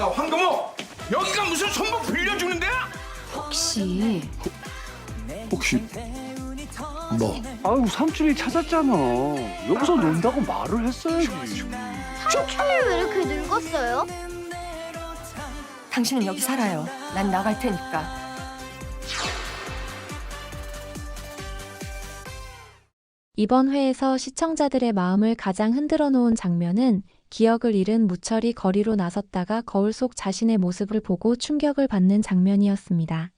야 황금호, 여기가 무슨 손목 빌려주는 데야? 혹시 뭐? 아유, 삼촌이 찾았잖아. 여기서 논다고 말을 했어야지. 삼촌이 왜 이렇게 늙었어요? 당신은 여기 살아요. 난 나갈 테니까. 이번 회에서 시청자들의 마음을 가장 흔들어 놓은 장면은 기억을 잃은 무철이 거리로 나섰다가 거울 속 자신의 모습을 보고 충격을 받는 장면이었습니다.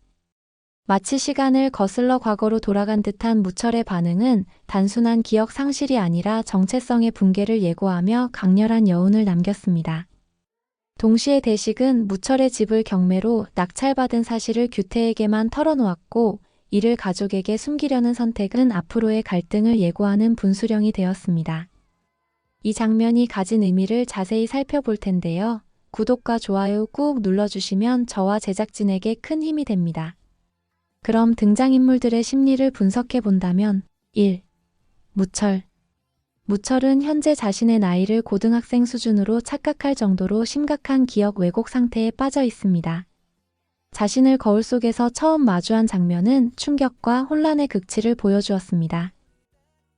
마치 시간을 거슬러 과거로 돌아간 듯한 무철의 반응은 단순한 기억 상실이 아니라 정체성의 붕괴를 예고하며 강렬한 여운을 남겼습니다. 동시에 대식은 무철의 집을 경매로 낙찰받은 사실을 규태에게만 털어놓았고, 이를 가족에게 숨기려는 선택은 앞으로의 갈등을 예고하는 분수령이 되었습니다. 이 장면이 가진 의미를 자세히 살펴볼 텐데요. 구독과 좋아요 꾹 눌러주시면 저와 제작진에게 큰 힘이 됩니다. 그럼 등장인물들의 심리를 분석해 본다면 1. 무철. 무철은 현재 자신의 나이를 고등학생 수준으로 착각할 정도로 심각한 기억 왜곡 상태에 빠져 있습니다. 자신을 거울 속에서 처음 마주한 장면은 충격과 혼란의 극치를 보여주었습니다.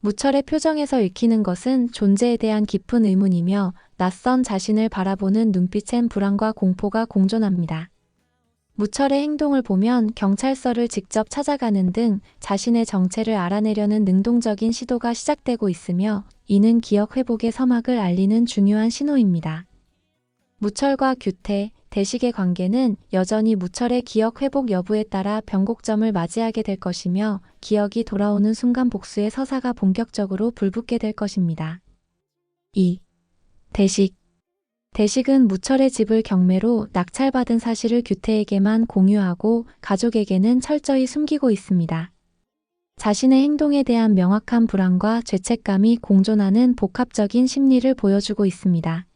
무철의 표정에서 읽히는 것은 존재에 대한 깊은 의문이며 낯선 자신을 바라보는 눈빛엔 불안과 공포가 공존합니다. 무철의 행동을 보면 경찰서를 직접 찾아가는 등 자신의 정체를 알아내려는 능동적인 시도가 시작되고 있으며, 이는 기억 회복의 서막을 알리는 중요한 신호입니다. 무철과 규태, 대식의 관계는 여전히 무철의 기억 회복 여부에 따라 변곡점을 맞이하게 될 것이며, 기억이 돌아오는 순간 복수의 서사가 본격적으로 불붙게 될 것입니다. 2. 대식. 대식은 무철의 집을 경매로 낙찰받은 사실을 규태에게만 공유하고 가족에게는 철저히 숨기고 있습니다. 자신의 행동에 대한 명확한 불안과 죄책감이 공존하는 복합적인 심리를 보여주고 있습니다.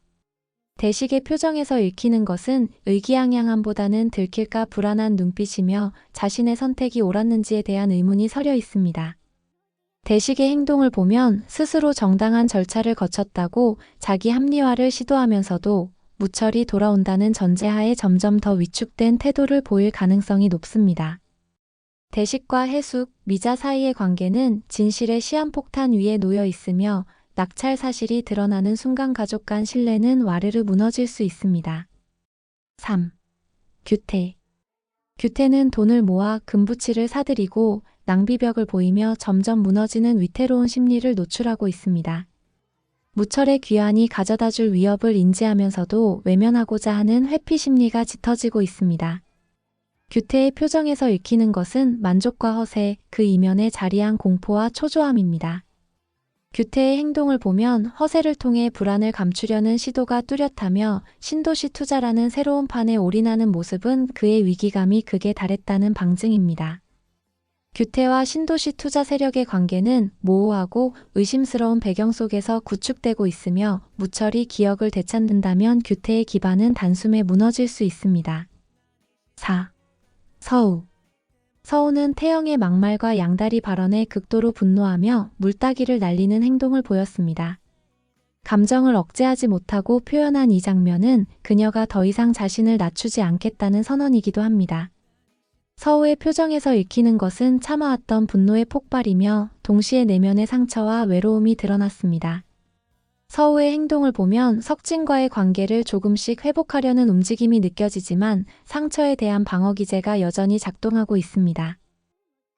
대식의 표정에서 읽히는 것은 의기양양함보다는 들킬까 불안한 눈빛이며 자신의 선택이 옳았는지에 대한 의문이 서려 있습니다. 대식의 행동을 보면 스스로 정당한 절차를 거쳤다고 자기 합리화를 시도하면서도 무철이 돌아온다는 전제하에 점점 더 위축된 태도를 보일 가능성이 높습니다. 대식과 해숙, 미자 사이의 관계는 진실의 시한폭탄 위에 놓여 있으며, 낙찰 사실이 드러나는 순간 가족 간 신뢰는 와르르 무너질 수 있습니다. 3. 규태. 규태는 돈을 모아 금부치를 사들이고 낭비벽을 보이며 점점 무너지는 위태로운 심리를 노출하고 있습니다. 무철의 귀환이 가져다줄 위협을 인지하면서도 외면하고자 하는 회피 심리가 짙어지고 있습니다. 규태의 표정에서 읽히는 것은 만족과 허세, 그 이면에 자리한 공포와 초조함입니다. 규태의 행동을 보면 허세를 통해 불안을 감추려는 시도가 뚜렷하며, 신도시 투자라는 새로운 판에 올인하는 모습은 그의 위기감이 극에 달했다는 방증입니다. 규태와 신도시 투자 세력의 관계는 모호하고 의심스러운 배경 속에서 구축되고 있으며, 무철이 기억을 되찾는다면 규태의 기반은 단숨에 무너질 수 있습니다. 4. 서우. 서우는 태영의 막말과 양다리 발언에 극도로 분노하며 물따기를 날리는 행동을 보였습니다. 감정을 억제하지 못하고 표현한 이 장면은 그녀가 더 이상 자신을 낮추지 않겠다는 선언이기도 합니다. 서우의 표정에서 읽히는 것은 참아왔던 분노의 폭발이며, 동시에 내면의 상처와 외로움이 드러났습니다. 서우의 행동을 보면 석진과의 관계를 조금씩 회복하려는 움직임이 느껴지지만, 상처에 대한 방어 기제가 여전히 작동하고 있습니다.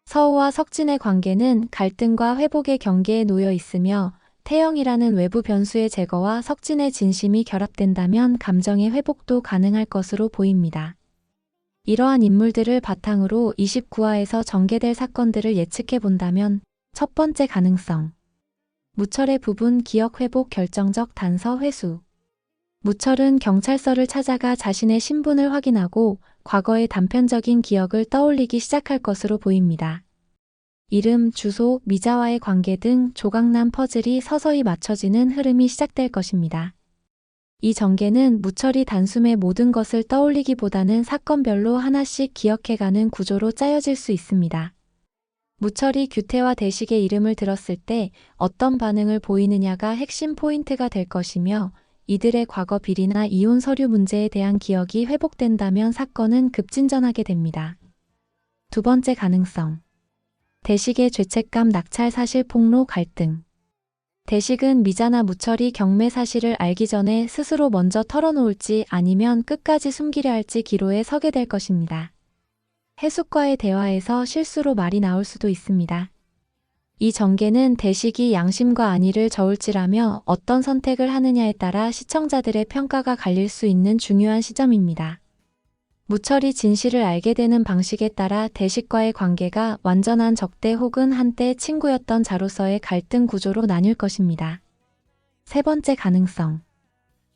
서우와 석진의 관계는 갈등과 회복의 경계에 놓여 있으며, 태영이라는 외부 변수의 제거와 석진의 진심이 결합된다면 감정의 회복도 가능할 것으로 보입니다. 이러한 인물들을 바탕으로 29화에서 전개될 사건들을 예측해 본다면, 첫 번째 가능성. 무철의 부분 기억 회복 결정적 단서 회수. 무철은 경찰서를 찾아가 자신의 신분을 확인하고 과거의 단편적인 기억을 떠올리기 시작할 것으로 보입니다. 이름, 주소, 미자와의 관계 등 조각난 퍼즐이 서서히 맞춰지는 흐름이 시작될 것입니다. 이 전개는 무철이 단숨에 모든 것을 떠올리기보다는 사건별로 하나씩 기억해가는 구조로 짜여질 수 있습니다. 무철이 규태와 대식의 이름을 들었을 때 어떤 반응을 보이느냐가 핵심 포인트가 될 것이며, 이들의 과거 비리나 이혼 서류 문제에 대한 기억이 회복된다면 사건은 급진전하게 됩니다. 두 번째 가능성. 대식의 죄책감, 낙찰 사실 폭로, 갈등. 대식은 미자나 무철이 경매 사실을 알기 전에 스스로 먼저 털어놓을지 아니면 끝까지 숨기려 할지 기로에 서게 될 것입니다. 해숙과의 대화에서 실수로 말이 나올 수도 있습니다. 이 전개는 대식이 양심과 안위를 저울질하며 어떤 선택을 하느냐에 따라 시청자들의 평가가 갈릴 수 있는 중요한 시점입니다. 무철이 진실을 알게 되는 방식에 따라 대식과의 관계가 완전한 적대 혹은 한때 친구였던 자로서의 갈등 구조로 나뉠 것입니다. 세 번째 가능성.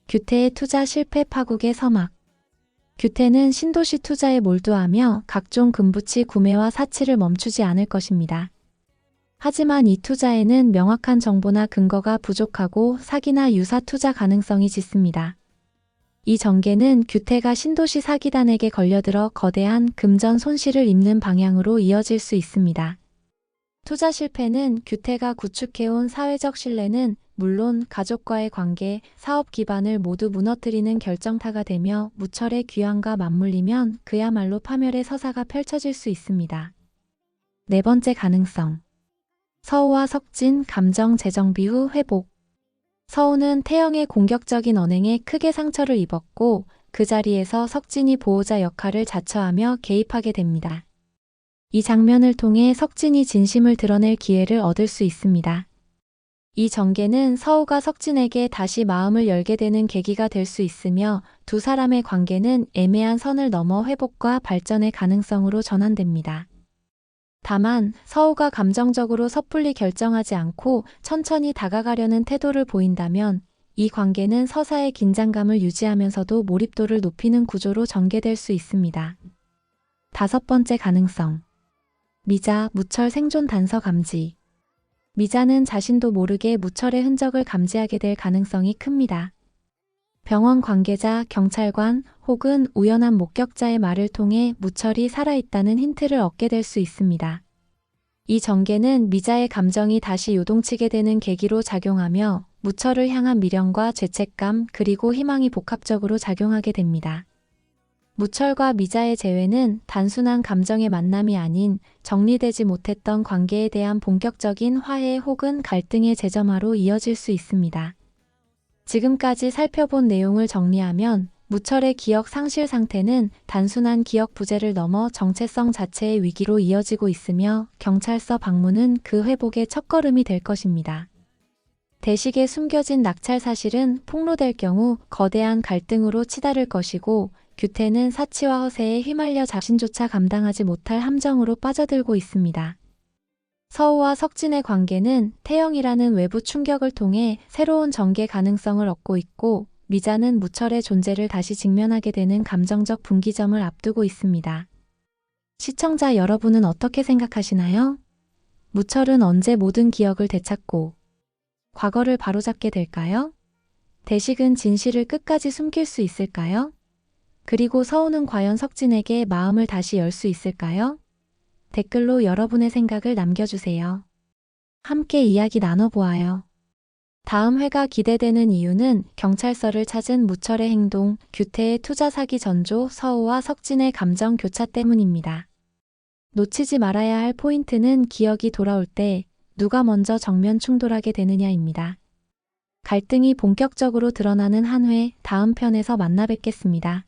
규태의 투자 실패, 파국의 서막. 규태는 신도시 투자에 몰두하며 각종 금부치 구매와 사치를 멈추지 않을 것입니다. 하지만 이 투자에는 명확한 정보나 근거가 부족하고 사기나 유사 투자 가능성이 짙습니다. 이 전개는 규태가 신도시 사기단에게 걸려들어 거대한 금전 손실을 입는 방향으로 이어질 수 있습니다. 투자 실패는 규태가 구축해온 사회적 신뢰는 물론 가족과의 관계, 사업 기반을 모두 무너뜨리는 결정타가 되며 무철의 귀환과 맞물리면 그야말로 파멸의 서사가 펼쳐질 수 있습니다. 네 번째 가능성. 서우와 석진, 감정 재정비 후 회복. 서우는 태영의 공격적인 언행에 크게 상처를 입었고 그 자리에서 석진이 보호자 역할을 자처하며 개입하게 됩니다. 이 장면을 통해 석진이 진심을 드러낼 기회를 얻을 수 있습니다. 이 전개는 서우가 석진에게 다시 마음을 열게 되는 계기가 될 수 있으며 두 사람의 관계는 애매한 선을 넘어 회복과 발전의 가능성으로 전환됩니다. 다만 서우가 감정적으로 섣불리 결정하지 않고 천천히 다가가려는 태도를 보인다면 이 관계는 서사의 긴장감을 유지하면서도 몰입도를 높이는 구조로 전개될 수 있습니다. 다섯 번째 가능성. 미자, 무철 생존 단서 감지. 미자는 자신도 모르게 무철의 흔적을 감지하게 될 가능성이 큽니다. 병원 관계자, 경찰관 혹은 우연한 목격자의 말을 통해 무철이 살아있다는 힌트를 얻게 될 수 있습니다. 이 전개는 미자의 감정이 다시 요동치게 되는 계기로 작용하며 무철을 향한 미련과 죄책감 그리고 희망이 복합적으로 작용하게 됩니다. 무철과 미자의 재회는 단순한 감정의 만남이 아닌 정리되지 못했던 관계에 대한 본격적인 화해 혹은 갈등의 재점화로 이어질 수 있습니다. 지금까지 살펴본 내용을 정리하면 무철의 기억 상실 상태는 단순한 기억 부재를 넘어 정체성 자체의 위기로 이어지고 있으며 경찰서 방문은 그 회복의 첫걸음이 될 것입니다. 대식의 숨겨진 낙찰 사실은 폭로될 경우 거대한 갈등으로 치달을 것이고 규태는 사치와 허세에 휘말려 자신조차 감당하지 못할 함정으로 빠져들고 있습니다. 서우와 석진의 관계는 태영이라는 외부 충격을 통해 새로운 전개 가능성을 얻고 있고 미자는 무철의 존재를 다시 직면하게 되는 감정적 분기점을 앞두고 있습니다. 시청자 여러분은 어떻게 생각하시나요? 무철은 언제 모든 기억을 되찾고 과거를 바로잡게 될까요? 대식은 진실을 끝까지 숨길 수 있을까요? 그리고 서우는 과연 석진에게 마음을 다시 열 수 있을까요? 댓글로 여러분의 생각을 남겨주세요. 함께 이야기 나눠보아요. 다음 회가 기대되는 이유는 경찰서를 찾은 무철의 행동, 규태의 투자 사기 전조, 서우와 석진의 감정 교차 때문입니다. 놓치지 말아야 할 포인트는 기억이 돌아올 때 누가 먼저 정면 충돌하게 되느냐입니다. 갈등이 본격적으로 드러나는 한 회 다음 편에서 만나 뵙겠습니다.